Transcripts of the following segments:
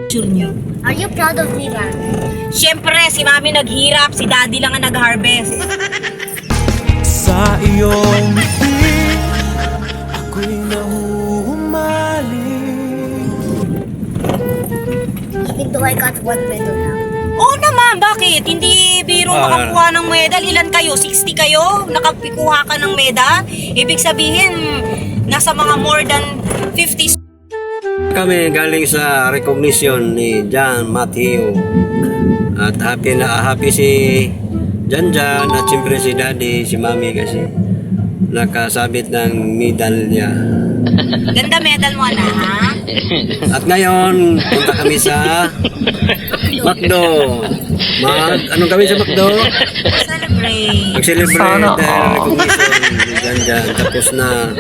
Sure niyo. Are you proud of me, Mom? Siyempre, si Mami naghirap, si Daddy lang ang nag-harvest. Sa iyong ngiti, ako'y nahuhumaling. Even though I got 1 medal now. Oo naman, bakit? Hindi biro makakuha ng medal. Ilan kayo? 60 kayo? Nakapikuha ka ng medal? Ibig sabihin, nasa mga more than 50. Kami galing sa recognition ni John Matthew. At happy si Janjan at siyempre si Daddy, si Mami kasi nakasabit ng medalya. Ganda medal mo na, ha? At ngayon, punta kami sa McDo. Anong kami sa McDo? Celebrate. Mag-celebrate dahil recognition ni Janjan. Tapos na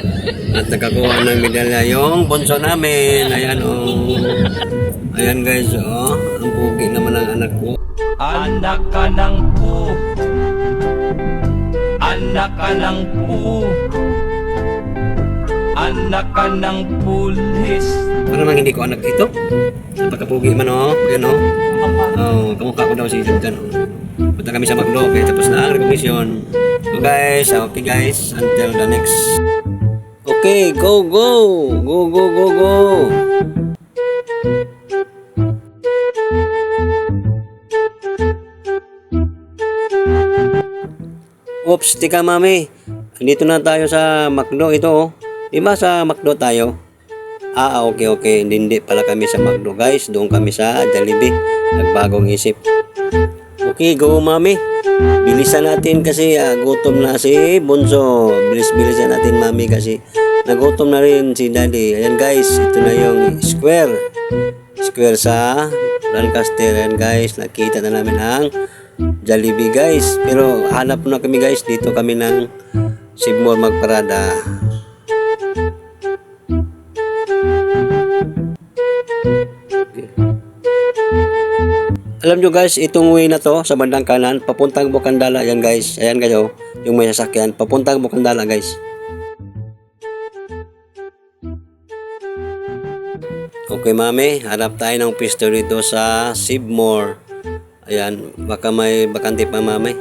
at nakakuha ng medalya yung bunso namin. Ayan Ayan guys ang pugi naman ng anak ko. Anak ka ng pu. Anak ka ng pu. Anak ka ng pulis. Para namang hindi ko anak ito. Napakapugi man Yan kamukha ko daw si Janjan Punta kami sa McDo. Okay, tapos na ang recognition. So guys, okay guys. Until the next. Okay, go. Oops, tika Mami. Dito na tayo sa McDo. Ito Diba sa McDo tayo? Okay. Hindi pala kami sa McDo guys. Doon kami sa Jollibee. Nagbagong isip. Okay, go Mami. Bilisan natin kasi gutom na si Bunso. Bilisan natin Mami kasi nagutom na rin si Daddy. Ayan guys, ito na yung square sa Lancaster. Ayan guys, nakita na namin ang Jollibee guys. Pero hanap na kami guys. Dito kami ng Sibmore magparada. Okay. Alam nyo guys, itong way na to sa bandang kanan, papuntang Bukandala. Ayan guys, yung may sasakyan, papuntang Bukandala guys. Okay Mami, hanap tayo ng pisto dito sa Sibmore. Ayan, baka may bakante pa Mami.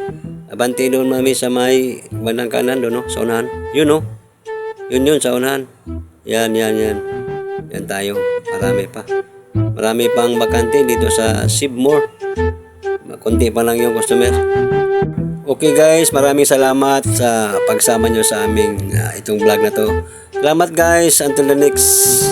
Abante doon Mami sa may bandang kanan doon sa unahan. Yun Yun sa unahan. Yan tayo, marami pang bakante dito sa Sibmore. Kunti pa lang yung customer. Okay guys, maraming salamat sa pagsama nyo sa aming itong vlog na to. Salamat guys, until the next